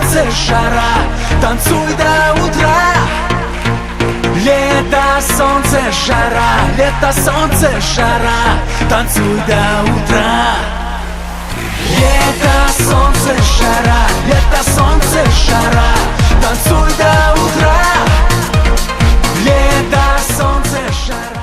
солнце жара, танцуй до утра. Лето, солнце, жара, лето, солнце, жара, танцуй до утра. Лето, солнце, жара, лето, солнце, жара, танцуй до утра. Лето, солнце, жара.